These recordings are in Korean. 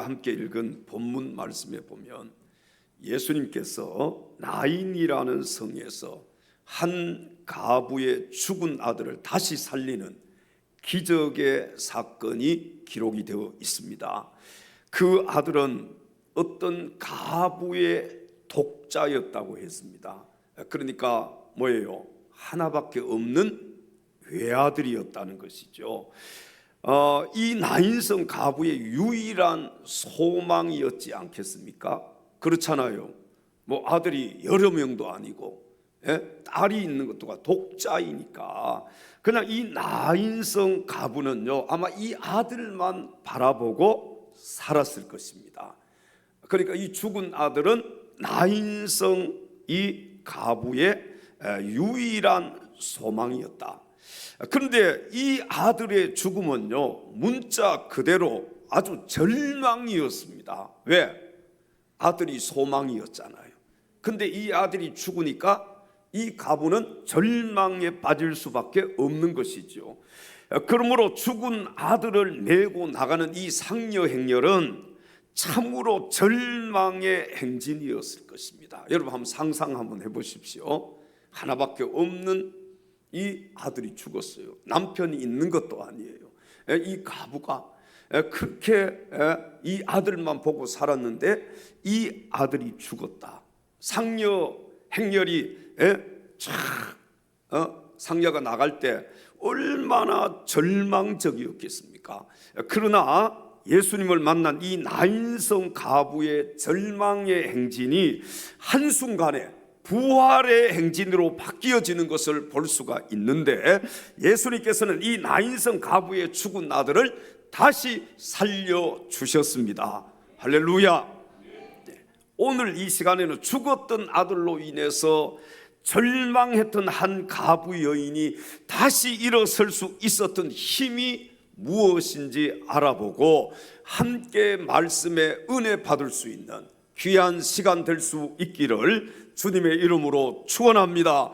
함께 읽은 본문 말씀에 보면 예수님께서 나인이라는 성에서 한 가부의 죽은 아들을 다시 살리는 기적의 사건이 기록이 되어 있습니다. 그 아들은 어떤 가부의 독자였다고 했습니다. 그러니까 뭐예요? 하나밖에 없는 외아들이었다는 것이죠. 이 나인성 가부의 유일한 소망이었지 않겠습니까? 그렇잖아요. 뭐 아들이 여러 명도 아니고 딸이 있는 것도 독자이니까 그냥 이 나인성 가부는요 아마 이 아들만 바라보고 살았을 것입니다. 그러니까 이 죽은 아들은 나인성 이 가부의 유일한 소망이었다. 그런데 이 아들의 죽음은요 문자 그대로 아주 절망이었습니다. 왜? 아들이 소망이었잖아요. 근데 이 아들이 죽으니까 이 가부는 절망에 빠질 수밖에 없는 것이죠. 그러므로 죽은 아들을 메고 나가는 이 상여 행렬은 참으로 절망의 행진이었을 것입니다. 여러분 한번 상상 한번 해보십시오. 하나밖에 없는 이 아들이 죽었어요. 남편이 있는 것도 아니에요. 이 가부가 그렇게 이 아들만 보고 살았는데 이 아들이 죽었다. 상여 행렬이 상여가 나갈 때 얼마나 절망적이었겠습니까? 그러나 예수님을 만난 이 나인성 가부의 절망의 행진이 한순간에 부활의 행진으로 바뀌어지는 것을 볼 수가 있는데 예수님께서는 이 나인성 가부의 죽은 아들을 다시 살려주셨습니다. 할렐루야. 오늘 이 시간에는 죽었던 아들로 인해서 절망했던 한 가부 여인이 다시 일어설 수 있었던 힘이 무엇인지 알아보고 함께 말씀의 은혜 받을 수 있는 귀한 시간 될 수 있기를 주님의 이름으로 축원합니다.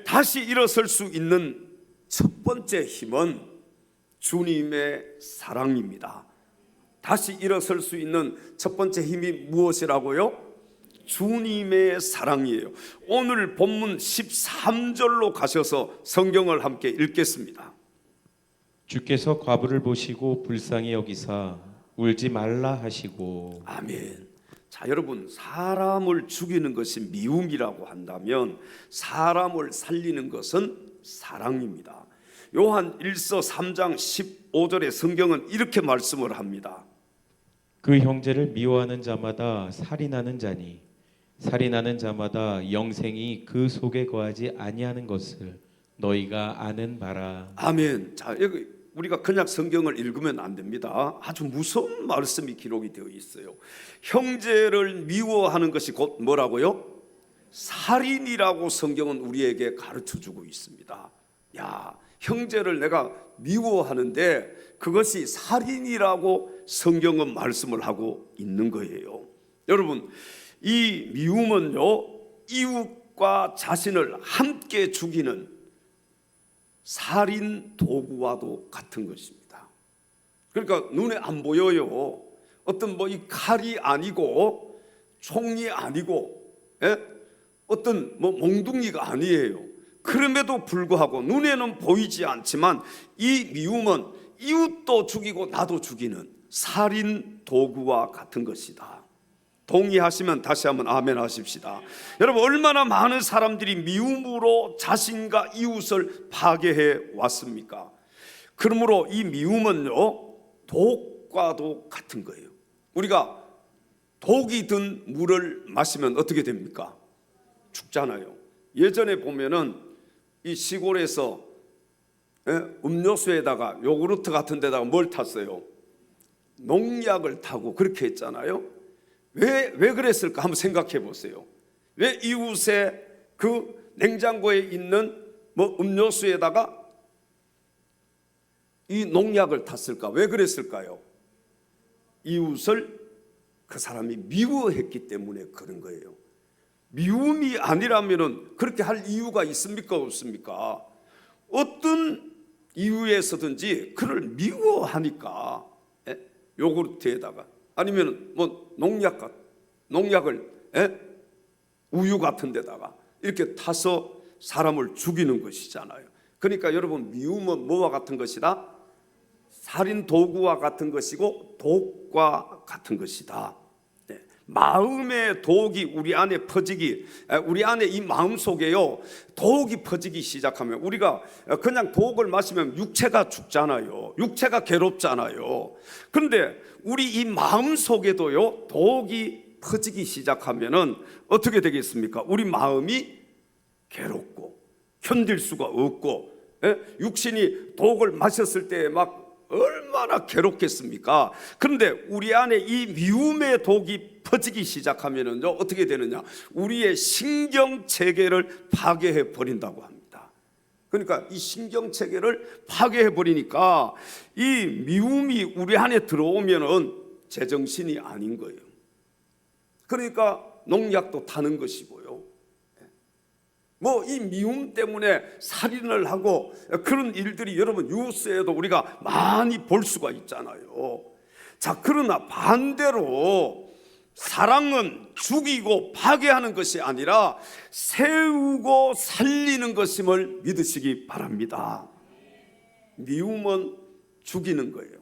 다시 일어설 수 있는 첫 번째 힘은 주님의 사랑입니다. 다시 일어설 수 있는 첫 번째 힘이 무엇이라고요? 주님의 사랑이에요. 오늘 본문 13절로 가셔서 성경을 함께 읽겠습니다. 주께서 과부를 보시고 불쌍히 여기사 울지 말라 하시고. 아멘. 자, 여러분, 사람을 죽이는 것이 미움이라고 한다면 사람을 살리는 것은 사랑입니다. 요한 1서 3장 15절의 성경은 이렇게 말씀을 합니다. 그 형제를 미워하는 자마다 살인하는 자니 살인하는 자마다 영생이 그 속에 거하지 아니하는 것을 너희가 아는 바라. 아멘. 자, 여기 우리가 그냥 성경을 읽으면 안 됩니다. 아주 무서운 말씀이 기록이 되어 있어요. 형제를 미워하는 것이 곧 뭐라고요? 살인이라고 성경은 우리에게 가르쳐주고 있습니다. 야, 형제를 내가 미워하는데 그것이 살인이라고 성경은 말씀을 하고 있는 거예요. 여러분, 이 미움은요 이웃과 자신을 함께 죽이는 살인 도구와도 같은 것입니다. 그러니까 눈에 안 보여요. 어떤 뭐 이 칼이 아니고 총이 아니고 어떤 뭐 몽둥이가 아니에요. 그럼에도 불구하고 눈에는 보이지 않지만 이 미움은 이웃도 죽이고 나도 죽이는 살인 도구와 같은 것이다. 동의하시면 다시 한번 아멘 하십시다. 여러분, 얼마나 많은 사람들이 미움으로 자신과 이웃을 파괴해 왔습니까? 그러므로 이 미움은요 독과도 같은 거예요. 우리가 독이 든 물을 마시면 어떻게 됩니까? 죽잖아요. 예전에 보면은 이 시골에서 음료수에다가 요구르트 같은 데다가 뭘 탔어요? 농약을 타고 그렇게 했잖아요. 왜 그랬을까 한번 생각해 보세요. 왜 이웃의 그 냉장고에 있는 뭐 음료수에다가 이 농약을 탔을까? 왜 그랬을까요? 이웃을 그 사람이 미워했기 때문에 그런 거예요. 미움이 아니라면은 그렇게 할 이유가 있습니까? 없습니까? 어떤 이유에서든지 그를 미워하니까 요구르트에다가 아니면 뭐 농약을 우유 같은 데다가 이렇게 타서 사람을 죽이는 것이잖아요. 그러니까 여러분, 미움은 뭐와 같은 것이다? 살인 도구와 같은 것이고 독과 같은 것이다. 마음의 독이 우리 안에 우리 안에 이 마음 속에요, 독이 퍼지기 시작하면 우리가 그냥 독을 마시면 육체가 죽잖아요. 육체가 괴롭잖아요. 그런데 우리 이 마음 속에도요, 독이 퍼지기 시작하면은 어떻게 되겠습니까? 우리 마음이 괴롭고 견딜 수가 없고, 육신이 독을 마셨을 때 막 얼마나 괴롭겠습니까? 그런데 우리 안에 이 미움의 독이 퍼지기 시작하면은요, 어떻게 되느냐? 우리의 신경 체계를 파괴해 버린다고 합니다. 그러니까 이 신경 체계를 파괴해 버리니까 이 미움이 우리 안에 들어오면은 제정신이 아닌 거예요. 그러니까 농약도 타는 것이고요. 뭐 이 미움 때문에 살인을 하고 그런 일들이 여러분 뉴스에도 우리가 많이 볼 수가 있잖아요. 자, 그러나 반대로 사랑은 죽이고 파괴하는 것이 아니라 세우고 살리는 것임을 믿으시기 바랍니다. 미움은 죽이는 거예요.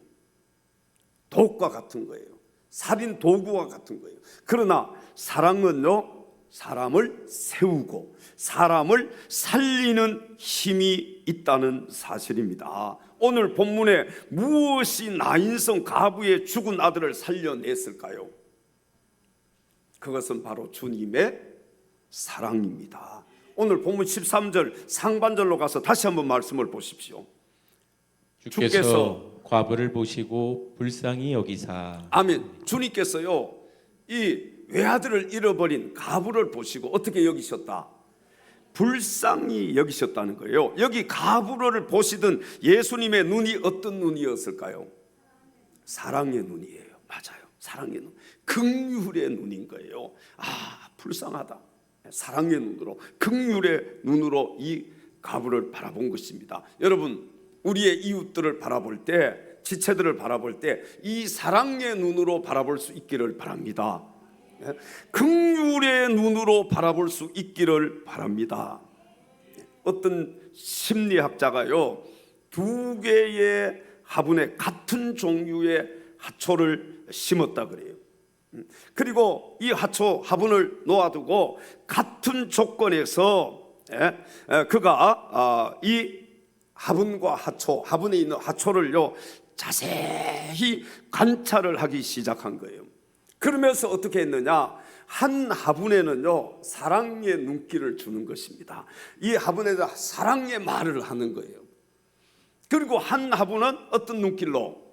독과 같은 거예요. 살인 도구와 같은 거예요. 그러나 사랑은요, 사람을 세우고 사람을 살리는 힘이 있다는 사실입니다. 오늘 본문에 무엇이 나인성 가부의 죽은 아들을 살려냈을까요? 그것은 바로 주님의 사랑입니다. 오늘 본문 13절 상반절로 가서 다시 한번 말씀을 보십시오. 주께서 과부를 보시고 불쌍히 여기사. 아멘. 주님께서요, 이 외아들을 잃어버린 가부를 보시고 어떻게 여기셨다? 불쌍히 여기셨다는 거예요. 여기 가부를 보시던 예수님의 눈이 어떤 눈이었을까요? 사랑의 눈이에요. 맞아요. 사랑의 눈, 긍휼의 눈인 거예요. 아, 불쌍하다. 사랑의 눈으로, 긍휼의 눈으로 이 가부를 바라본 것입니다. 여러분, 우리의 이웃들을 바라볼 때, 지체들을 바라볼 때 이 사랑의 눈으로 바라볼 수 있기를 바랍니다. 긍휼의 눈으로 바라볼 수 있기를 바랍니다. 어떤 심리학자가요, 두 개의 화분에 같은 종류의 하초를 심었다 그래요. 그리고 이 화분을 놓아두고 같은 조건에서 그가 이 화분과 화분에 있는 하초를요 자세히 관찰을 하기 시작한 거예요. 그러면서 어떻게 했느냐? 한 화분에는요 사랑의 눈길을 주는 것입니다. 이 화분에다 사랑의 말을 하는 거예요. 그리고 한 화분은 어떤 눈길로?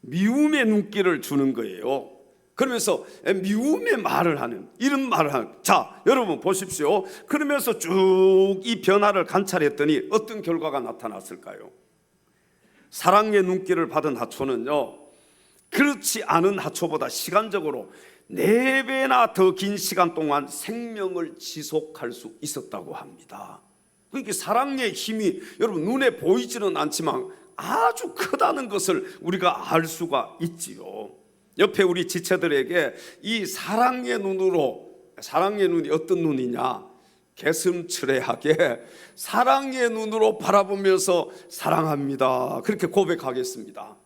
미움의 눈길을 주는 거예요. 그러면서 미움의 말을 하는, 이런 말을 하는. 자, 여러분 보십시오. 그러면서 쭉 이 변화를 관찰했더니 어떤 결과가 나타났을까요? 사랑의 눈길을 받은 하초는요 그렇지 않은 하초보다 시간적으로 4배나 더 긴 시간 동안 생명을 지속할 수 있었다고 합니다. 그러니까 사랑의 힘이 여러분 눈에 보이지는 않지만 아주 크다는 것을 우리가 알 수가 있지요. 옆에 우리 지체들에게 이 사랑의 눈으로, 사랑의 눈이 어떤 눈이냐? 개슴츠레하게 사랑의 눈으로 바라보면서 사랑합니다, 그렇게 고백하겠습니다.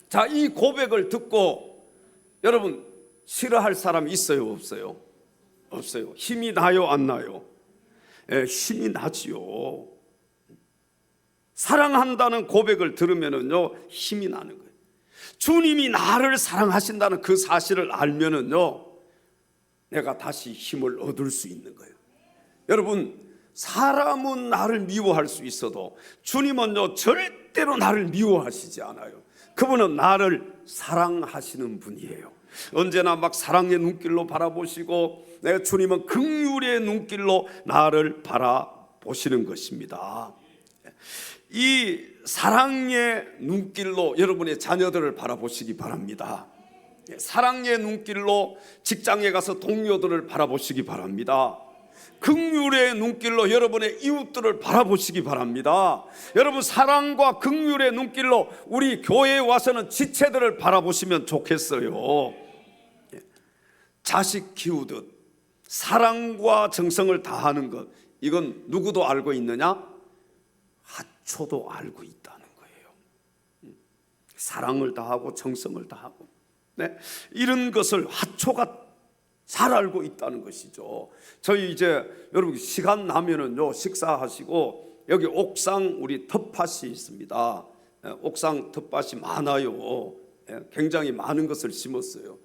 자, 이 고백을 듣고 여러분 싫어할 사람이 있어요, 없어요? 없어요. 힘이 나요, 안 나요? 힘이 나지요. 사랑한다는 고백을 들으면은요 힘이 나는 거예요. 주님이 나를 사랑하신다는 그 사실을 알면은요 내가 다시 힘을 얻을 수 있는 거예요. 여러분, 사람은 나를 미워할 수 있어도 주님은요 절대로 나를 미워하시지 않아요. 그분은 나를 사랑하시는 분이에요. 언제나 막 사랑의 눈길로 바라보시고 주님은 긍휼의 눈길로 나를 바라보시는 것입니다. 이 사랑의 눈길로 여러분의 자녀들을 바라보시기 바랍니다. 사랑의 눈길로 직장에 가서 동료들을 바라보시기 바랍니다. 긍휼의 눈길로 여러분의 이웃들을 바라보시기 바랍니다. 여러분, 사랑과 긍휼의 눈길로 우리 교회에 와서는 지체들을 바라보시면 좋겠어요. 자식 키우듯 사랑과 정성을 다하는 것, 이건 누구도 알고 있느냐? 하초도 알고 있다는 거예요. 사랑을 다하고 정성을 다하고, 이런 것을 하초가 잘 알고 있다는 것이죠. 저희 이제 여러분 시간 나면은요, 식사하시고 여기 옥상 우리 텃밭이 있습니다. 옥상 텃밭이 많아요. 굉장히 많은 것을 심었어요.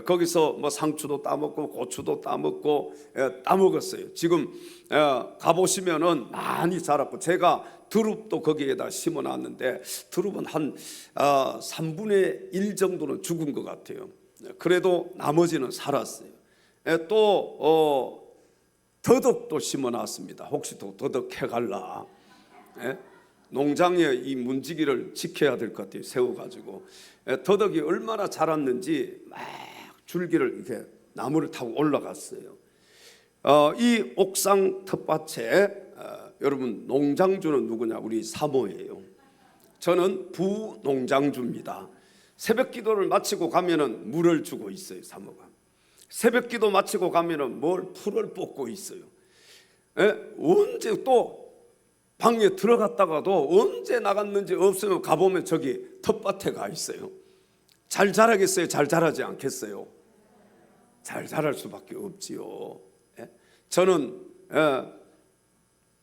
거기서 뭐 상추도 따먹고 고추도 따먹고 따먹었어요. 지금 가보시면은 많이 자랐고, 제가 두릅도 거기에다 심어놨는데 두릅은 한 3분의 1 정도는 죽은 것 같아요. 그래도 나머지는 살았어요. 또 더덕도 심어놨습니다. 혹시 또 더덕 해갈라. 농장의 이 문지기를 지켜야 될 것 같아요. 세워가지고 더덕이 얼마나 자랐는지 막 줄기를 이렇게 나무를 타고 올라갔어요. 이 옥상 텃밭에 여러분 농장주는 누구냐? 우리 사모예요. 저는 부농장주입니다. 새벽 기도를 마치고 가면은 물을 주고 있어요. 사모가 새벽 기도 마치고 가면은 풀을 뽑고 있어요. 언제 또 방에 들어갔다가도 언제 나갔는지 없으면 가보면 저기 텃밭에 가 있어요. 잘 자라겠어요? 잘 자라지 않겠어요? 잘 자랄 수밖에 없지요. 저는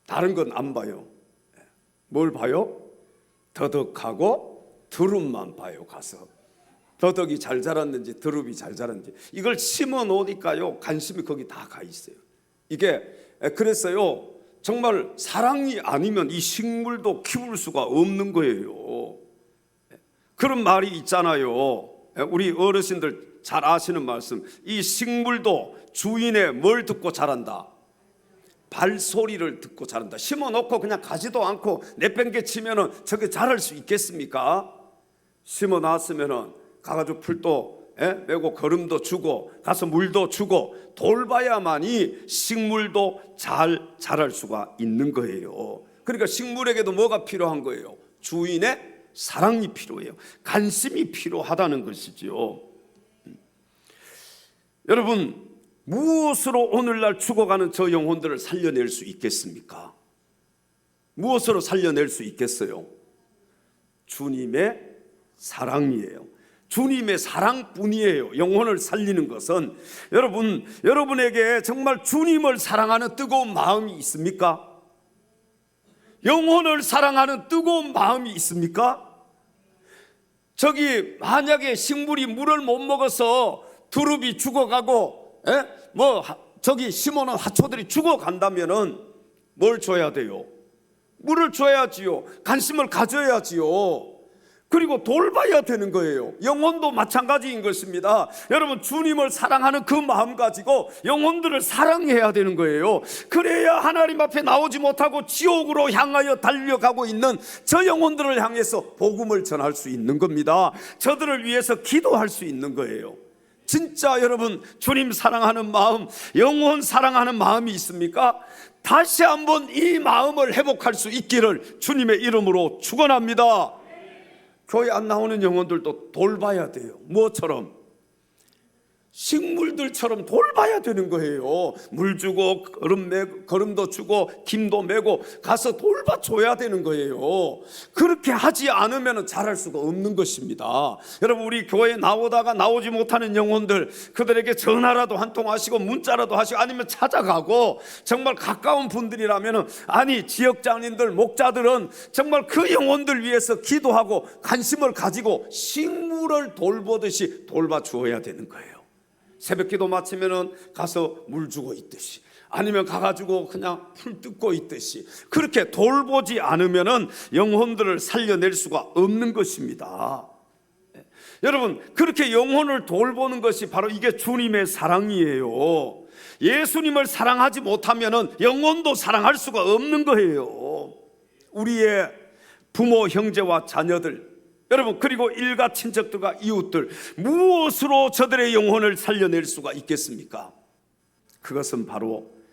다른 건 안 봐요. 뭘 봐요? 더덕하고 두릅만 봐요. 가서 더덕이 잘 자랐는지 두릅이 잘 자랐는지, 이걸 심어 놓으니까요 관심이 거기 다 가 있어요. 이게 그랬어요. 정말 사랑이 아니면 이 식물도 키울 수가 없는 거예요. 그런 말이 있잖아요. 우리 어르신들 잘 아시는 말씀, 이 식물도 주인의 뭘 듣고 자란다? 발소리를 듣고 자란다. 심어놓고 그냥 가지도 않고 내팽개 치면은 저게 자랄 수 있겠습니까? 심어놨으면은 가가지고 풀도 메고 거름도 주고 가서 물도 주고 돌봐야만이 식물도 잘 자랄 수가 있는 거예요. 그러니까 식물에게도 뭐가 필요한 거예요? 주인의 사랑이 필요해요. 관심이 필요하다는 것이지요. 여러분, 무엇으로 오늘날 죽어가는 저 영혼들을 살려낼 수 있겠습니까? 무엇으로 살려낼 수 있겠어요? 주님의 사랑이에요. 주님의 사랑뿐이에요. 영혼을 살리는 것은. 여러분에게 정말 주님을 사랑하는 뜨거운 마음이 있습니까? 영혼을 사랑하는 뜨거운 마음이 있습니까? 저기 만약에 식물이 물을 못 먹어서 두릅이 죽어가고 저기 심어놓은 하초들이 죽어간다면은 뭘 줘야 돼요? 물을 줘야지요. 관심을 가져야지요. 그리고 돌봐야 되는 거예요. 영혼도 마찬가지인 것입니다. 여러분, 주님을 사랑하는 그 마음 가지고 영혼들을 사랑해야 되는 거예요. 그래야 하나님 앞에 나오지 못하고 지옥으로 향하여 달려가고 있는 저 영혼들을 향해서 복음을 전할 수 있는 겁니다. 저들을 위해서 기도할 수 있는 거예요. 진짜 여러분, 주님 사랑하는 마음, 영혼 사랑하는 마음이 있습니까? 다시 한번 이 마음을 회복할 수 있기를 주님의 이름으로 축원합니다. 교회 안 나오는 영혼들도 돌봐야 돼요. 뭐처럼? 식물들처럼 돌봐야 되는 거예요. 물 주고 거름도 주고 김도 메고 가서 돌봐줘야 되는 거예요. 그렇게 하지 않으면 자랄 수가 없는 것입니다. 여러분, 우리 교회에 나오다가 나오지 못하는 영혼들, 그들에게 전화라도 한 통 하시고 문자라도 하시고 아니면 찾아가고, 정말 가까운 분들이라면 아니 지역장님들 목자들은 정말 그 영혼들 위해서 기도하고 관심을 가지고 식물을 돌보듯이 돌봐 주어야 되는 거예요. 새벽 기도 마치면은 가서 물 주고 있듯이, 아니면 가가지고 그냥 풀 뜯고 있듯이, 그렇게 돌보지 않으면은 영혼들을 살려낼 수가 없는 것입니다. 여러분, 그렇게 영혼을 돌보는 것이 바로 이게 주님의 사랑이에요. 예수님을 사랑하지 못하면은 영혼도 사랑할 수가 없는 거예요. 우리의 부모, 형제와 자녀들, 여러분, 그리고 일가 친척들과 이웃들, 무엇으로 저들의 영혼을 살려낼 수가 있겠습니까? 그것은 바로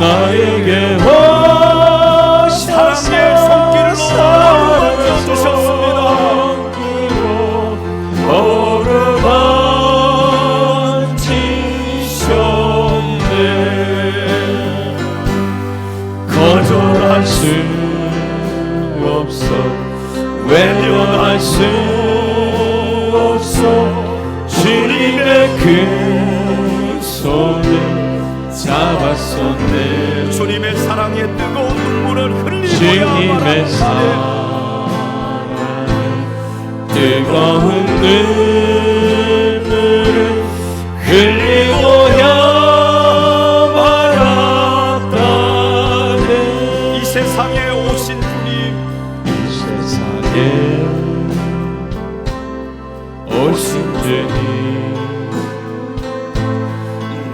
나에게 오셔서 사랑의 손길로 주셨습니다. 어루만지셨네. 거절할 수 없어, 외면할 수 없어. 주님의 그 손을 잡았었네. 주님의 사랑에 뜨거운 눈물을 흘리고야 주님의 사랑에 뜨거운 눈물을 흘리고야 말았다네. 이 세상에 오신 주님, 이 세상에 오신 주님,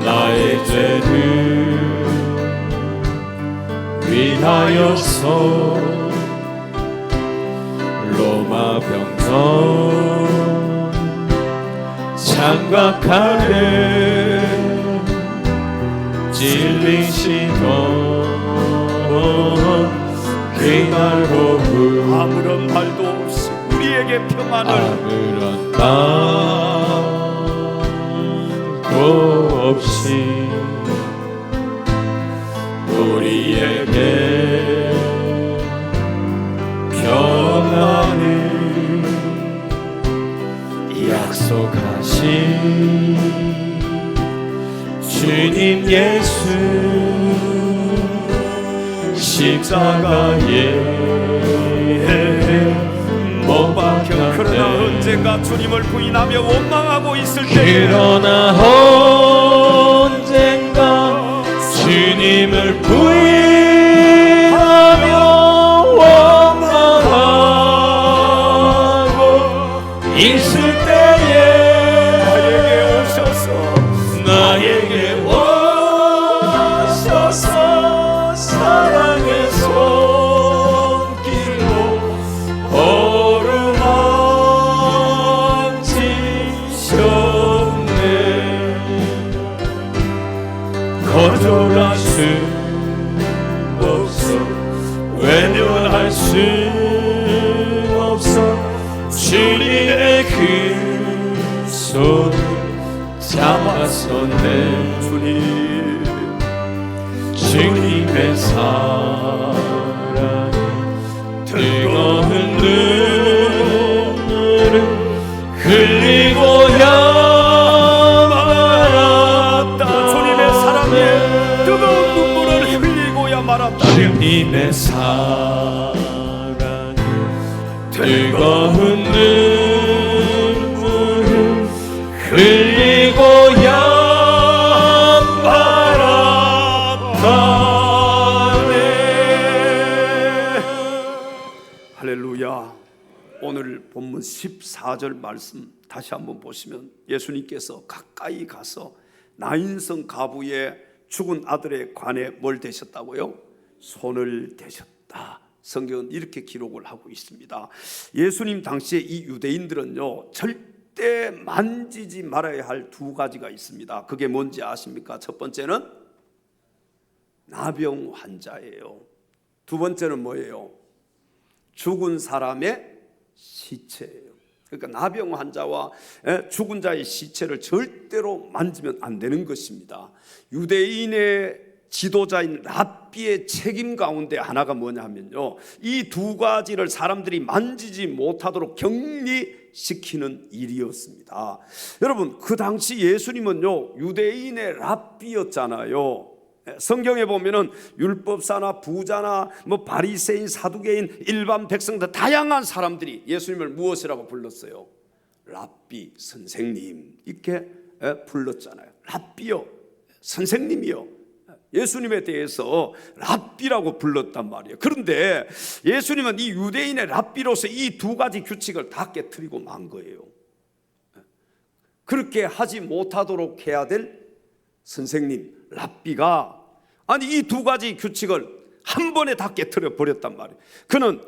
나의 죄를 위하여서 로마 병정 장박하네. 찔리시던 그날 오후 아무런 말도 없이 우리에게 평안을, 아무런 말도 없이 우리에게 평안을 약속하신 주님 예수, 십자가에 못 박혔네. 그러나 언젠가 주님을 부인하며 원망하고 있을 때에, 그러나 언젠가 주님을 부인하며 원망하고 있을 때에 나에게 오셔서 사랑의 손길로 어루만지셨네. 거절할 수 없어, 외면할 수 없어. 주님의 그 손을 잡았었네. 주님의 사랑에 뜨거운 눈물을 흘리고야 말았다. 주님의 사랑에 뜨거운 눈물을 흘리고야 말았다. 주님의 사랑에 뜨거운 눈물을 흘리고야 할렐루야. 오늘 본문 14절 말씀 다시 한번 보시면 예수님께서 가까이 가서 나인성 가부의 죽은 아들의 관에 뭘 대셨다고요? 손을 대셨다. 성경은 이렇게 기록을 하고 있습니다. 예수님 당시에 이 유대인들은요, 절대 만지지 말아야 할 두 가지가 있습니다. 그게 뭔지 아십니까? 첫 번째는 나병 환자예요. 두 번째는 뭐예요? 죽은 사람의 시체예요. 그러니까 나병 환자와 죽은 자의 시체를 절대로 만지면 안 되는 것입니다. 유대인의 지도자인 랍비의 책임 가운데 하나가 뭐냐면요, 이 두 가지를 사람들이 만지지 못하도록 격리시키는 일이었습니다. 여러분, 그 당시 예수님은요, 유대인의 랍비였잖아요. 성경에 보면은 율법사나 부자나 뭐 바리새인, 사두개인, 일반 백성들 다양한 사람들이 예수님을 무엇이라고 불렀어요? 랍비, 선생님 이렇게 불렀잖아요. 랍비요, 선생님이요. 예수님에 대해서 랍비라고 불렀단 말이에요. 그런데 예수님은 이 유대인의 랍비로서 이 두 가지 규칙을 다 깨트리고 만 거예요. 그렇게 하지 못하도록 해야 될 선생님, 랍비가 아니 이 두 가지 규칙을 한 번에 다 깨트려 버렸단 말이에요. 그는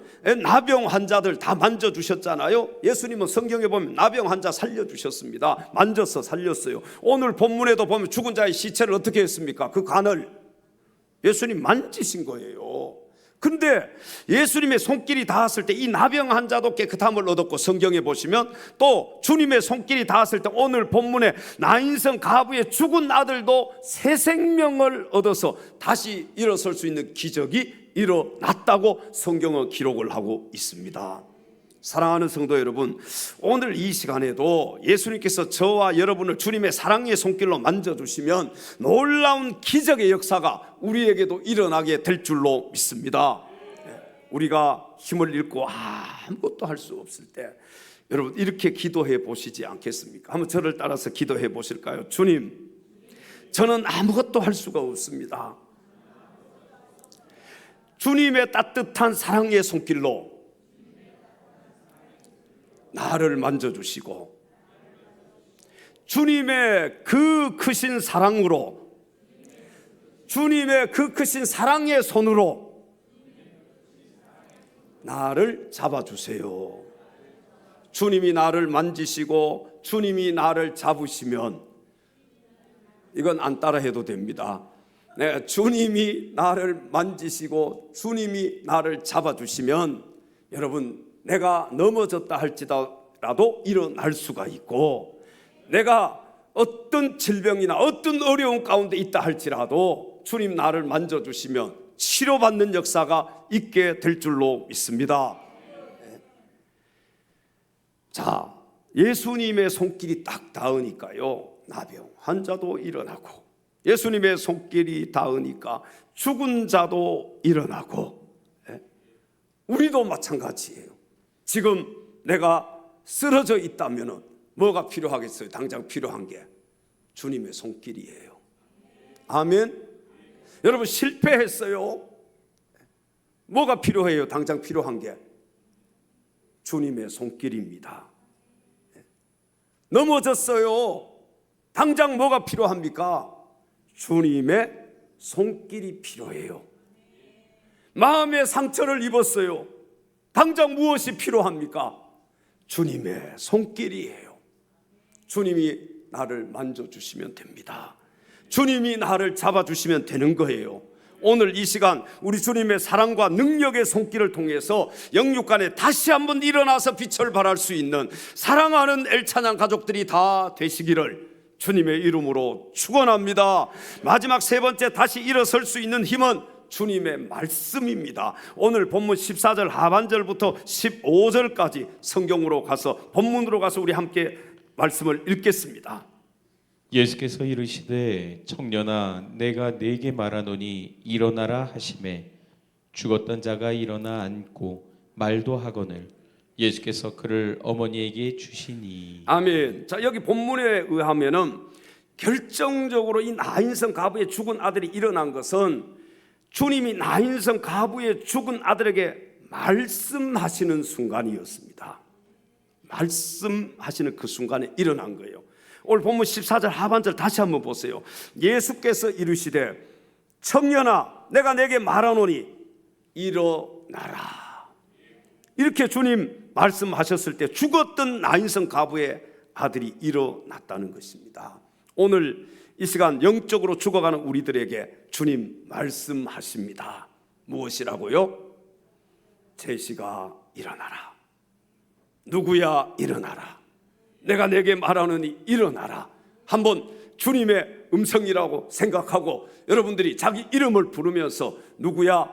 나병 환자들 다 만져주셨잖아요. 예수님은 성경에 보면 나병 환자 살려주셨습니다. 만져서 살렸어요. 오늘 본문에도 보면 죽은 자의 시체를 어떻게 했습니까? 그 관을 예수님 만지신 거예요. 근데 예수님의 손길이 닿았을 때 이 나병 환자도 깨끗함을 얻었고, 성경에 보시면 또 주님의 손길이 닿았을 때 오늘 본문에 나인성 가부의 죽은 아들도 새 생명을 얻어서 다시 일어설 수 있는 기적이 일어났다고 성경은 기록을 하고 있습니다. 사랑하는 성도 여러분, 오늘 이 시간에도 예수님께서 저와 여러분을 주님의 사랑의 손길로 만져주시면 놀라운 기적의 역사가 우리에게도 일어나게 될 줄로 믿습니다. 우리가 힘을 잃고 아무것도 할 수 없을 때 여러분 이렇게 기도해 보시지 않겠습니까? 한번 저를 따라서 기도해 보실까요? 주님, 저는 아무것도 할 수가 없습니다. 주님의 따뜻한 사랑의 손길로 나를 만져주시고, 주님의 그 크신 사랑으로, 주님의 그 크신 사랑의 손으로 나를 잡아주세요. 주님이 나를 만지시고 주님이 나를 잡으시면 이건 안 따라해도 됩니다. 주님이 나를 만지시고 주님이 나를 잡아주시면 여러분, 내가 넘어졌다 할지라도 일어날 수가 있고, 내가 어떤 질병이나 어떤 어려움 가운데 있다 할지라도 주님 나를 만져주시면 치료받는 역사가 있게 될 줄로 믿습니다. 자, 예수님의 손길이 딱 닿으니까요, 나병 환자도 일어나고, 예수님의 손길이 닿으니까 죽은 자도 일어나고, 우리도 마찬가지예요. 지금 내가 쓰러져 있다면 뭐가 필요하겠어요? 당장 필요한 게 주님의 손길이에요. 아멘. 여러분 실패했어요. 뭐가 필요해요? 당장 필요한 게 주님의 손길입니다. 넘어졌어요. 당장 뭐가 필요합니까? 주님의 손길이 필요해요. 마음의 상처를 입었어요. 당장 무엇이 필요합니까? 주님의 손길이에요. 주님이 나를 만져주시면 됩니다. 주님이 나를 잡아주시면 되는 거예요. 오늘 이 시간 우리 주님의 사랑과 능력의 손길을 통해서 영육간에 다시 한번 일어나서 빛을 발할 수 있는 사랑하는 엘찬양 가족들이 다 되시기를 주님의 이름으로 축원합니다. 마지막 세 번째, 다시 일어설 수 있는 힘은 주님의 말씀입니다. 오늘 본문 14절 하반절부터 15절까지 성경으로 가서, 본문으로 가서 우리 함께 말씀을 읽겠습니다. 예수께서 이르시되 청년아 내가 네게 말하노니 일어나라 하시매 죽었던 자가 일어나 앉고 말도 하거늘 예수께서 그를 어머니에게 주시니. 아멘. 자, 여기 본문에 의하면은 결정적으로 이 나인성 가부의 죽은 아들이 일어난 것은 주님이 나인성 가부의 죽은 아들에게 말씀하시는 순간이었습니다. 말씀하시는 그 순간에 일어난 거예요. 오늘 본문 14절 하반절 다시 한번 보세요. 예수께서 이르시되 청년아 내가 내게 말하노니 일어나라. 이렇게 주님 말씀하셨을 때 죽었던 나인성 가부의 아들이 일어났다는 것입니다. 오늘 이 시간 영적으로 죽어가는 우리들에게 주님 말씀하십니다. 무엇이라고요? 제시가 일어나라. 누구야 일어나라. 내가 내게 말하느니 일어나라. 한번 주님의 음성이라고 생각하고 여러분들이 자기 이름을 부르면서 누구야?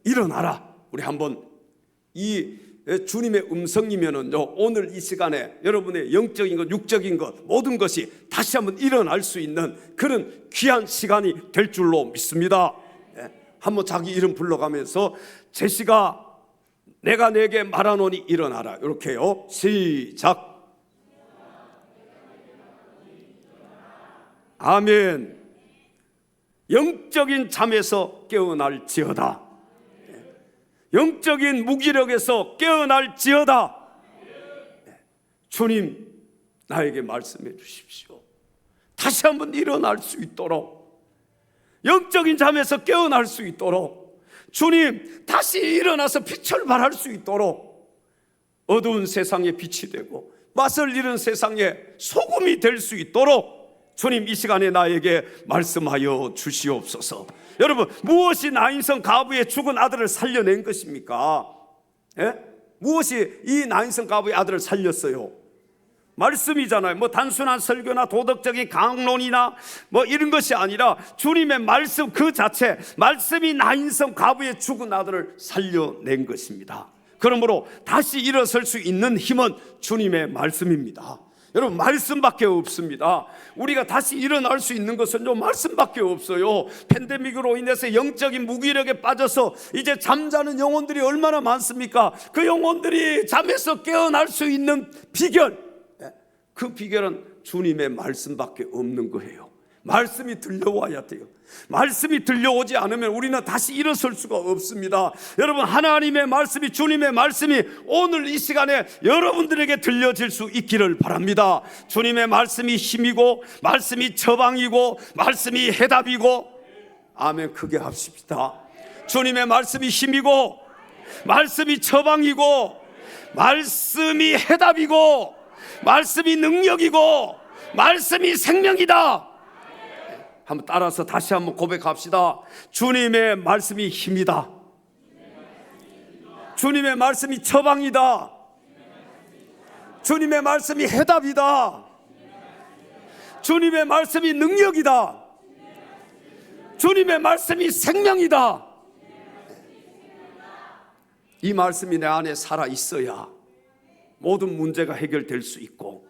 일어나라. 우리 한번 이 주님의 음성이면은요, 오늘 이 시간에 여러분의 영적인 것, 육적인 것 모든 것이 다시 한번 일어날 수 있는 그런 귀한 시간이 될 줄로 믿습니다. 한번 자기 이름 불러가면서 제시가 내가 내게 말하노니 일어나라. 이렇게요. 시작. 아멘. 영적인 잠에서 깨어날지어다. 영적인 무기력에서 깨어날지어다. 주님 나에게 말씀해 주십시오. 다시 한번 일어날 수 있도록, 영적인 잠에서 깨어날 수 있도록, 주님 다시 일어나서 빛을 발할 수 있도록, 어두운 세상에 빛이 되고 맛을 잃은 세상에 소금이 될 수 있도록 주님, 이 시간에 나에게 말씀하여 주시옵소서. 여러분, 무엇이 나인성 가부의 죽은 아들을 살려낸 것입니까? 예? 무엇이 이 나인성 가부의 아들을 살렸어요? 말씀이잖아요. 뭐 단순한 설교나 도덕적인 강론이나 뭐 이런 것이 아니라 주님의 말씀 그 자체, 말씀이 나인성 가부의 죽은 아들을 살려낸 것입니다. 그러므로 다시 일어설 수 있는 힘은 주님의 말씀입니다. 여러분, 말씀밖에 없습니다. 우리가 다시 일어날 수 있는 것은 말씀밖에 없어요. 팬데믹으로 인해서 영적인 무기력에 빠져서 이제 잠자는 영혼들이 얼마나 많습니까? 그 영혼들이 잠에서 깨어날 수 있는 비결, 그 비결은 주님의 말씀밖에 없는 거예요. 말씀이 들려와야 돼요. 말씀이 들려오지 않으면 우리는 다시 일어설 수가 없습니다. 여러분, 하나님의 말씀이, 주님의 말씀이 오늘 이 시간에 여러분들에게 들려질 수 있기를 바랍니다. 주님의 말씀이 힘이고, 말씀이 처방이고, 말씀이 해답이고. 아멘. 크게 합시다. 주님의 말씀이 힘이고, 말씀이 처방이고, 말씀이 해답이고, 말씀이 능력이고, 말씀이 생명이다. 한번 따라서 다시 한번 고백합시다. 주님의 말씀이 힘이다. 주님의 말씀이 처방이다. 주님의 말씀이 해답이다. 주님의 말씀이 능력이다. 주님의 말씀이 생명이다. 이 말씀이 내 안에 살아 있어야 모든 문제가 해결될 수 있고,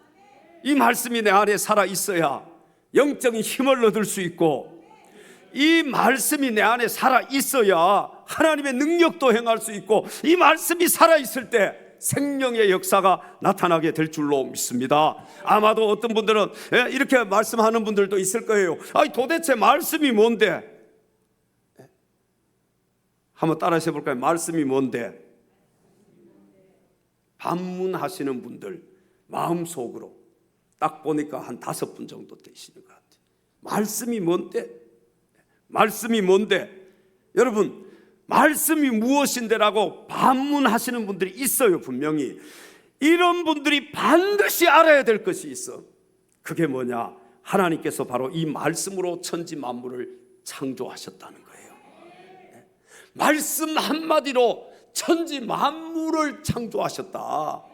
이 말씀이 내 안에 살아 있어야 영적인 힘을 얻을 수 있고, 이 말씀이 내 안에 살아 있어야 하나님의 능력도 행할 수 있고, 이 말씀이 살아 있을 때 생명의 역사가 나타나게 될 줄로 믿습니다. 아마도 어떤 분들은 이렇게 말씀하는 분들도 있을 거예요. 아니, 도대체 말씀이 뭔데? 한번 따라해 볼까요? 말씀이 뭔데? 반문하시는 분들 마음속으로 딱 보니까 한 5분 정도 되시는 것 같아요. 말씀이 뭔데? 말씀이 뭔데? 여러분, 말씀이 무엇인데라고 반문하시는 분들이 있어요. 분명히 이런 분들이 반드시 알아야 될 것이 있어. 그게 뭐냐? 하나님께서 바로 이 말씀으로 천지 만물을 창조하셨다는 거예요. 말씀 한마디로 천지 만물을 창조하셨다.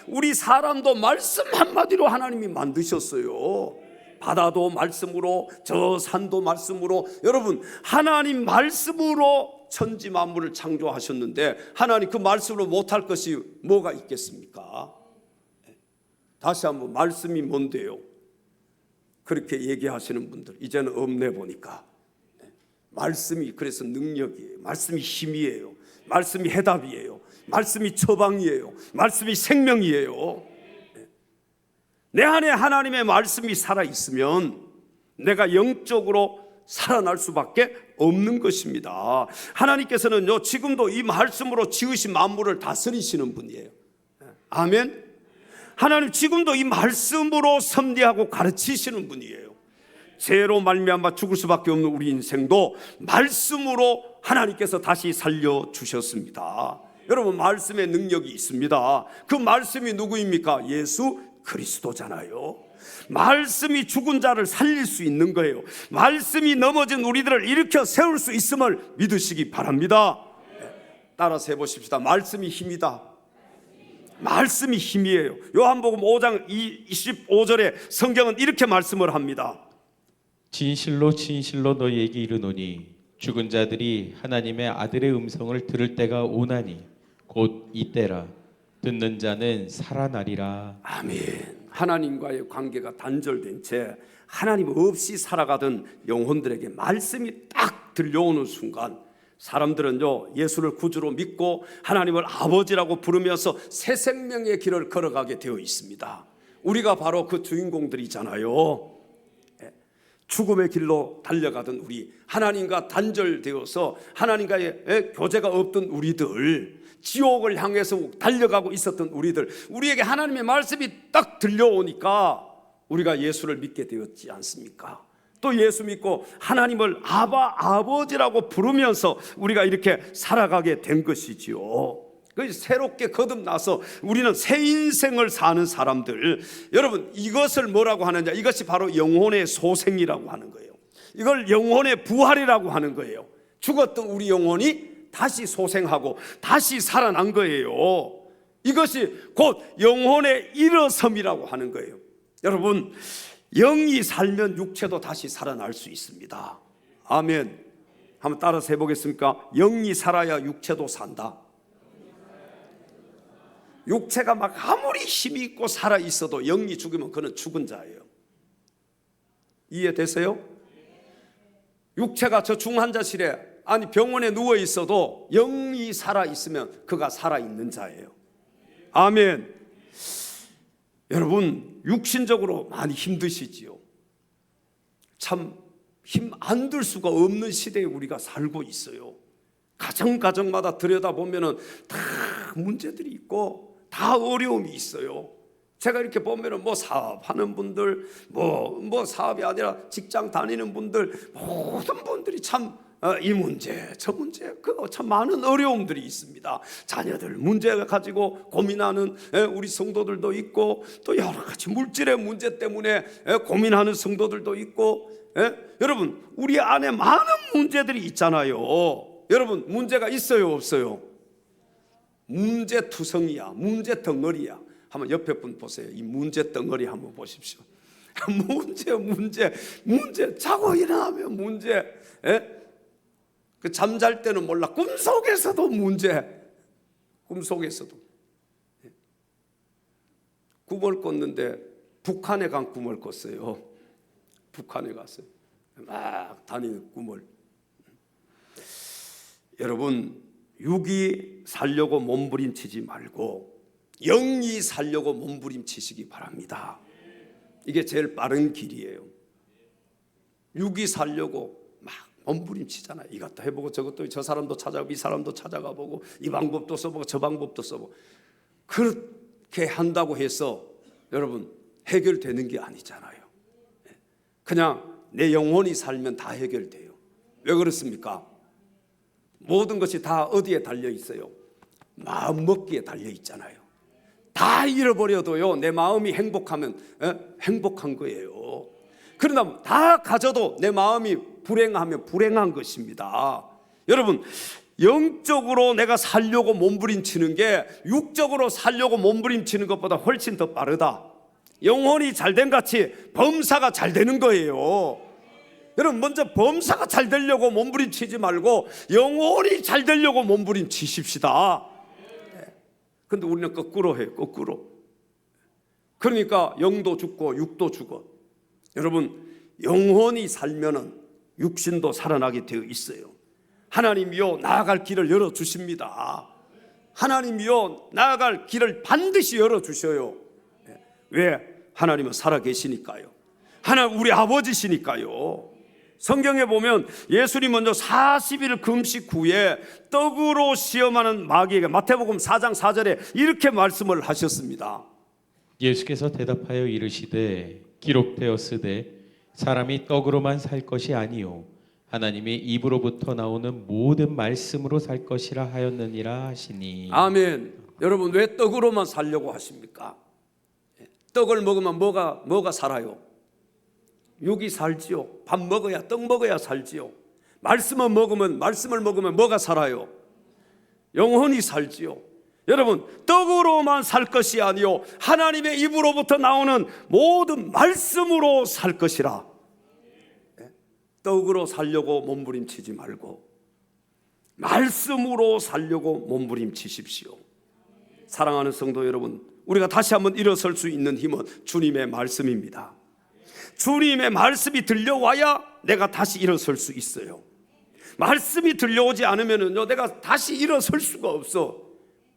우리 사람도 말씀 한마디로 하나님이 만드셨어요. 바다도 말씀으로, 저 산도 말씀으로. 여러분, 하나님 말씀으로 천지 만물을 창조하셨는데 하나님 그 말씀으로 못할 것이 뭐가 있겠습니까? 다시 한번, 말씀이 뭔데요? 그렇게 얘기하시는 분들 이제는 없네 보니까. 말씀이 그래서 능력이에요. 말씀이 힘이에요. 말씀이 해답이에요. 말씀이 처방이에요. 말씀이 생명이에요. 내 안에 하나님의 말씀이 살아있으면 내가 영적으로 살아날 수밖에 없는 것입니다. 하나님께서는요, 지금도 이 말씀으로 지으신 만물을 다스리시는 분이에요. 아멘. 하나님 지금도 이 말씀으로 섭리하고 가르치시는 분이에요. 죄로 말미암아 죽을 수밖에 없는 우리 인생도 말씀으로 하나님께서 다시 살려주셨습니다. 여러분, 말씀의 능력이 있습니다. 그 말씀이 누구입니까? 예수 그리스도잖아요. 말씀이 죽은 자를 살릴 수 있는 거예요. 말씀이 넘어진 우리들을 일으켜 세울 수 있음을 믿으시기 바랍니다. 따라서 해보십시다. 말씀이 힘이다. 말씀이 힘이에요. 요한복음 5장 25절에 성경은 이렇게 말씀을 합니다. 진실로 진실로 너희에게 이르노니 죽은 자들이 하나님의 아들의 음성을 들을 때가 오나니 곧 이때라. 듣는 자는 살아나리라. 아멘. 하나님과의 관계가 단절된 채 하나님 없이 살아가던 영혼들에게 말씀이 딱 들려오는 순간 사람들은요, 예수를 구주로 믿고 하나님을 아버지라고 부르면서 새 생명의 길을 걸어가게 되어 있습니다. 우리가 바로 그 주인공들이잖아요. 죽음의 길로 달려가던 우리, 하나님과 단절되어서 하나님과의 교제가 없던 우리들, 지옥을 향해서 달려가고 있었던 우리들, 우리에게 하나님의 말씀이 딱 들려오니까 우리가 예수를 믿게 되었지 않습니까? 또 예수 믿고 하나님을 아버지라고 부르면서 우리가 이렇게 살아가게 된 것이지요. 새롭게 거듭나서 우리는 새 인생을 사는 사람들, 여러분 이것을 뭐라고 하느냐, 이것이 바로 영혼의 소생이라고 하는 거예요. 이걸 영혼의 부활이라고 하는 거예요. 죽었던 우리 영혼이 다시 소생하고 다시 살아난 거예요. 이것이 곧 영혼의 일어섬이라고 하는 거예요. 여러분, 영이 살면 육체도 다시 살아날 수 있습니다. 아멘. 한번 따라서 해보겠습니까? 영이 살아야 육체도 산다. 육체가 막 아무리 힘이 있고 살아 있어도 영이 죽으면 그는 죽은 자예요. 이해되세요? 육체가 저 중환자실에, 아니 병원에 누워 있어도 영이 살아 있으면 그가 살아 있는 자예요. 아멘. 여러분, 육신적으로 많이 힘드시지요. 참 힘 안 들 수가 없는 시대에 우리가 살고 있어요. 가정마다 들여다보면 다 문제들이 있고 다 어려움이 있어요. 제가 이렇게 보면은 뭐 사업하는 분들, 뭐 사업이 아니라 직장 다니는 분들, 모든 분들이 참 이 문제, 저 문제, 그거 참 많은 어려움들이 있습니다. 자녀들 문제를 가지고 고민하는 우리 성도들도 있고, 또 여러 가지 물질의 문제 때문에 고민하는 성도들도 있고, 여러분 우리 안에 많은 문제들이 있잖아요. 여러분 문제가 있어요, 없어요? 문제투성이야, 문제덩어리야. 한번 옆에 분 보세요. 이 문제덩어리 한번 보십시오. 문제 자고 일어나면 문제, 그 잠잘 때는 몰라, 꿈속에서도 문제. 꿈속에서도 꿈을 꿨는데 북한에 간 꿈을 꿨어요. 북한에 갔어요. 막 다니는 꿈을. 여러분, 육이 살려고 몸부림치지 말고 영이 살려고 몸부림치시기 바랍니다. 이게 제일 빠른 길이에요. 육이 살려고 막 몸부림치잖아요. 이것도 해보고 저것도, 저 사람도 찾아가고 이 사람도 찾아가 보고 이 방법도 써보고 저 방법도 써보고. 그렇게 한다고 해서 여러분 해결되는 게 아니잖아요. 그냥 내 영혼이 살면 다 해결돼요. 왜 그렇습니까? 모든 것이 다 어디에 달려 있어요? 마음 먹기에 달려 있잖아요. 다 잃어버려도요, 내 마음이 행복하면 행복한 거예요. 그러나 다 가져도 내 마음이 불행하면 불행한 것입니다. 여러분, 영적으로 내가 살려고 몸부림치는 게 육적으로 살려고 몸부림치는 것보다 훨씬 더 빠르다. 영혼이 잘된 같이 범사가 잘 되는 거예요. 여러분, 먼저 범사가 잘 되려고 몸부림치지 말고 영혼이 잘 되려고 몸부림치십시다. 근데 우리는 거꾸로 해요. 거꾸로. 그러니까 영도 죽고 육도 죽어. 여러분, 영혼이 살면은 육신도 살아나게 되어 있어요. 하나님이요, 나아갈 길을 열어주십니다. 하나님이요, 나아갈 길을 반드시 열어주셔요. 왜? 하나님은 살아계시니까요. 하나님 우리 아버지시니까요. 성경에 보면 예수님 먼저 40일 금식 후에 떡으로 시험하는 마귀에게 마태복음 4장 4절에 이렇게 말씀을 하셨습니다. 예수께서 대답하여 이르시되 기록되었으되 사람이 떡으로만 살 것이 아니요 하나님의 입으로부터 나오는 모든 말씀으로 살 것이라 하였느니라 하시니. 아멘. 여러분, 왜 떡으로만 살려고 하십니까? 떡을 먹으면 뭐가 살아요? 육이 살지요. 밥 먹어야, 떡 먹어야 살지요. 말씀을 먹으면 뭐가 살아요? 영혼이 살지요. 여러분, 떡으로만 살 것이 아니요 하나님의 입으로부터 나오는 모든 말씀으로 살 것이라. 떡으로 살려고 몸부림치지 말고 말씀으로 살려고 몸부림치십시오. 사랑하는 성도 여러분, 우리가 다시 한번 일어설 수 있는 힘은 주님의 말씀입니다. 주님의 말씀이 들려와야 내가 다시 일어설 수 있어요. 말씀이 들려오지 않으면요, 내가 다시 일어설 수가 없어.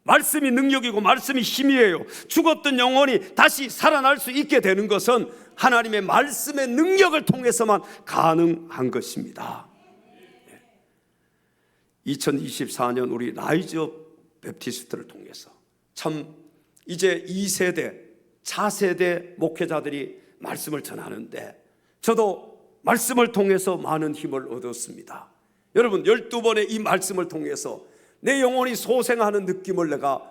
말씀이 능력이고 말씀이 힘이에요. 죽었던 영혼이 다시 살아날 수 있게 되는 것은 하나님의 말씀의 능력을 통해서만 가능한 것입니다. 2024년 우리 라이즈 업 베프티스트를 통해서 참 이제 2세대 차세대 목회자들이 말씀을 전하는데 저도 말씀을 통해서 많은 힘을 얻었습니다. 여러분, 12번의 이 말씀을 통해서 내 영혼이 소생하는 느낌을 내가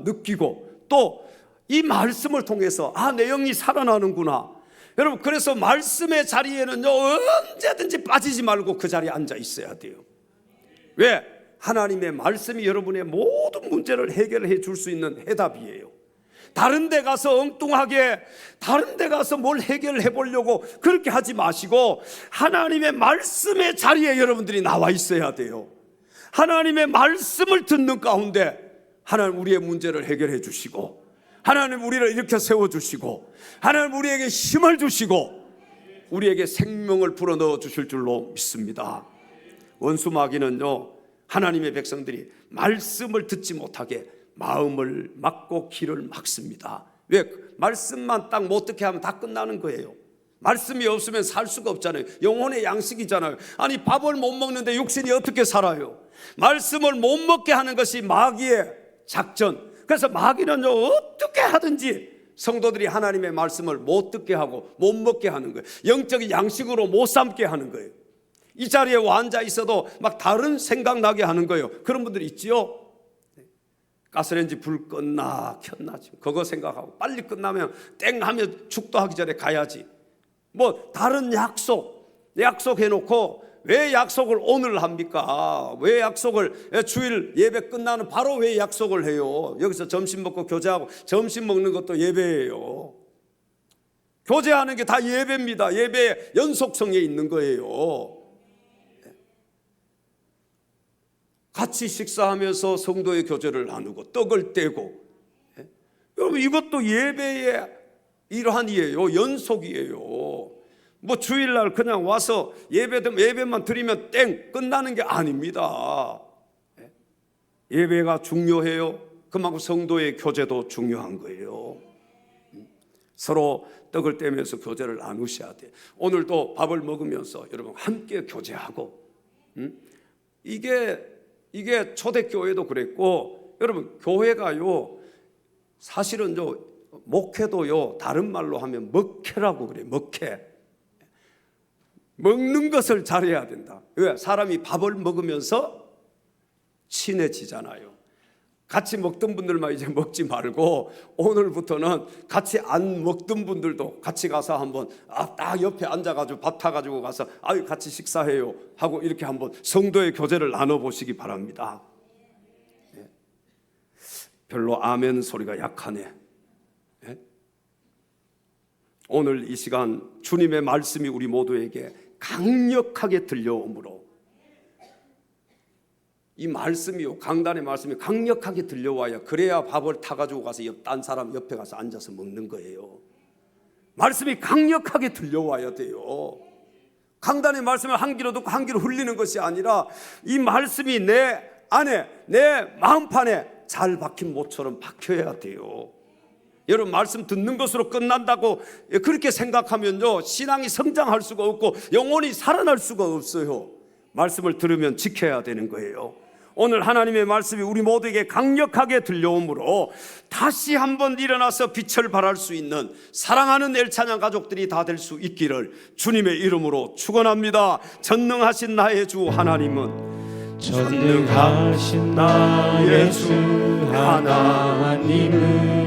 느끼고, 또 이 말씀을 통해서 내 영이 살아나는구나. 여러분, 그래서 말씀의 자리에는요, 언제든지 빠지지 말고 그 자리에 앉아 있어야 돼요. 왜? 하나님의 말씀이 여러분의 모든 문제를 해결해 줄 수 있는 해답이에요. 다른 데 가서 엉뚱하게 다른 데 가서 뭘 해결해 보려고 그렇게 하지 마시고, 하나님의 말씀의 자리에 여러분들이 나와 있어야 돼요. 하나님의 말씀을 듣는 가운데 하나님 우리의 문제를 해결해 주시고, 하나님 우리를 일으켜 세워주시고, 하나님 우리에게 힘을 주시고, 우리에게 생명을 불어넣어 주실 줄로 믿습니다. 원수 마귀는요, 하나님의 백성들이 말씀을 듣지 못하게 마음을 막고 길을 막습니다. 왜? 말씀만 딱 못 듣게 하면 다 끝나는 거예요. 말씀이 없으면 살 수가 없잖아요. 영혼의 양식이잖아요. 아니, 밥을 못 먹는데 육신이 어떻게 살아요? 말씀을 못 먹게 하는 것이 마귀의 작전. 그래서 마귀는요, 어떻게 하든지 성도들이 하나님의 말씀을 못 듣게 하고 못 먹게 하는 거예요. 영적인 양식으로 못 삼게 하는 거예요. 이 자리에 앉아 있어도 막 다른 생각 나게 하는 거예요. 그런 분들이 있지요. 가스레인지 불 껐나 켰나 지금 그거 생각하고, 빨리 끝나면 땡 하면 축도 하기 전에 가야지. 뭐 다른 약속해놓고 왜 약속을 오늘 합니까? 왜 약속을 주일 예배 끝나는 바로 왜 약속을 해요? 여기서 점심 먹고 교제하고, 점심 먹는 것도 예배예요. 교제하는 게 다 예배입니다. 예배의 연속성에 있는 거예요. 같이 식사하면서 성도의 교제를 나누고 떡을 떼고, 여러분 이것도 예배의 일환이에요. 연속이에요. 뭐 주일날 그냥 와서 예배만 드리면 땡 끝나는 게 아닙니다. 예배가 중요해요. 그만큼 성도의 교제도 중요한 거예요. 서로 떡을 떼면서 교제를 나누셔야 돼요. 오늘도 밥을 먹으면서 여러분 함께 교제하고, 이게 초대교회도 그랬고, 여러분 교회가요, 사실은요, 목회도요, 다른 말로 하면 먹회라고 그래요. 먹회. 먹는 것을 잘해야 된다. 왜? 사람이 밥을 먹으면서 친해지잖아요. 같이 먹던 분들만 이제 먹지 말고, 오늘부터는 같이 안 먹던 분들도 같이 가서 한번 딱 옆에 앉아가지고 밥 타가지고 가서 같이 식사해요 하고 이렇게 한번 성도의 교제를 나눠보시기 바랍니다. 별로 아멘 소리가 약하네. 오늘 이 시간 주님의 말씀이 우리 모두에게 강력하게 들려오므로, 이 말씀이요, 강단의 말씀이 강력하게 들려와야, 그래야 밥을 타가지고 가서 딴 사람 옆에 가서 앉아서 먹는 거예요. 말씀이 강력하게 들려와야 돼요. 강단의 말씀을 한 귀로 듣고 한 귀로 흘리는 것이 아니라, 이 말씀이 내 안에, 내 마음판에 잘 박힌 못처럼 박혀야 돼요. 여러분, 말씀 듣는 것으로 끝난다고 그렇게 생각하면요, 신앙이 성장할 수가 없고 영혼이 살아날 수가 없어요. 말씀을 들으면 지켜야 되는 거예요. 오늘 하나님의 말씀이 우리 모두에게 강력하게 들려오므로 다시 한번 일어나서 빛을 발할 수 있는 사랑하는 엘찬양 가족들이 다 될 수 있기를 주님의 이름으로 축원합니다. 전능하신 나의 주 하나님은, 전능하신 나의 주 하나님은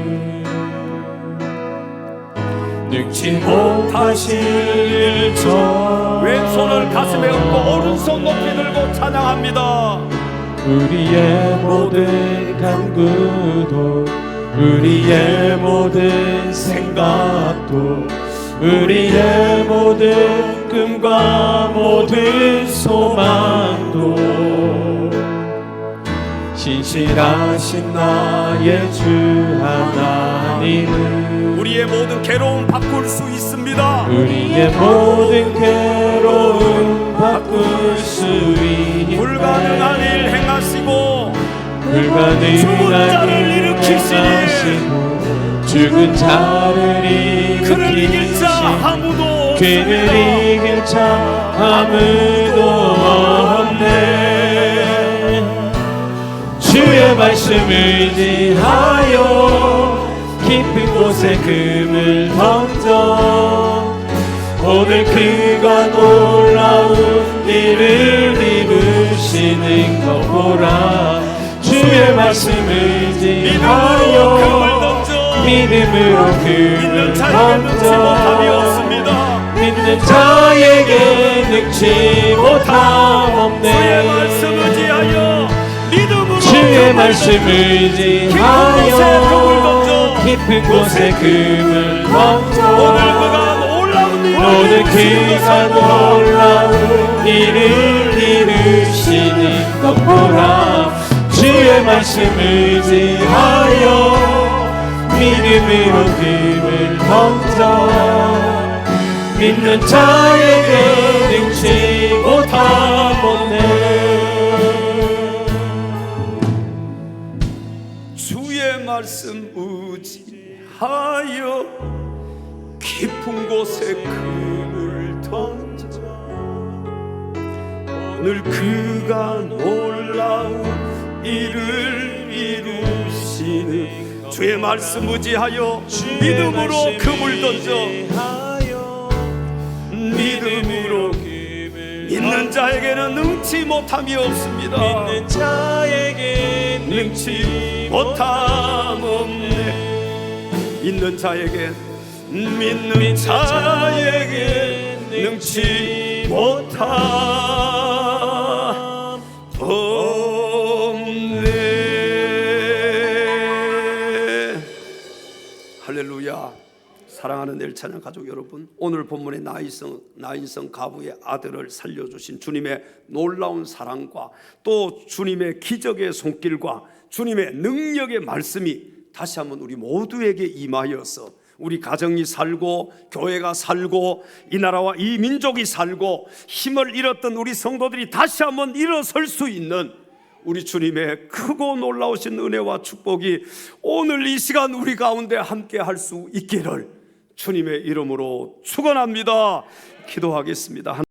늙지 못하실 일처럼 왼손을 가슴에 얹고 오른손 높이 들고 찬양합니다. 우리의 모든 간구도, 우리의 모든 생각도, 우리의 모든 꿈과 모든 소망도 신실하신 나의 주 하나님은 우리의 모든 괴로움 바꿀 수 있습니다. 우리의 모든 괴로움 바꿀 수 있는 불가능한 일 행하시고, 불가능한 죽은 자를 일으키시니, 죽은 자를 그를 이길 자 일으키시니 아무도 그를 이길 자 아무도 없네. 주의 말씀을 의지하여 깊은 곳에 금을 던져 오늘 그가 놀라운 일을 이루시는 것 보라. 주의 말씀을 의지하여 믿음으로 금을 던져 믿는 자에게 능치 못함 없네. 주의 말씀 의지하여 깊은 곳에 금을 던져 오늘 그가 놀라운 일을 이루시는 것 보라. 주의 말씀 의지하여 믿음으로 금을 던져 믿는 자에게 능치 못함 없네. 주의 말씀 의지하여 깊은 곳에 금을 던져 오늘 그가 놀라운 일을 이루시는 주의 말씀 의지하여 믿음으로 금을 던져 믿음으로 믿는 자에게는 능치 못함이 없습니다. 믿는 자에게 능치 못함 없네. 믿는 자에게 능치 못함 없네. 할렐루야. 사랑하는 내일찬양 가족 여러분, 오늘 본문의 나인성 가부의 아들을 살려주신 주님의 놀라운 사랑과 또 주님의 기적의 손길과 주님의 능력의 말씀이 다시 한번 우리 모두에게 임하여서 우리 가정이 살고 교회가 살고 이 나라와 이 민족이 살고 힘을 잃었던 우리 성도들이 다시 한번 일어설 수 있는 우리 주님의 크고 놀라우신 은혜와 축복이 오늘 이 시간 우리 가운데 함께 할 수 있기를 주님의 이름으로 축원합니다. 기도하겠습니다.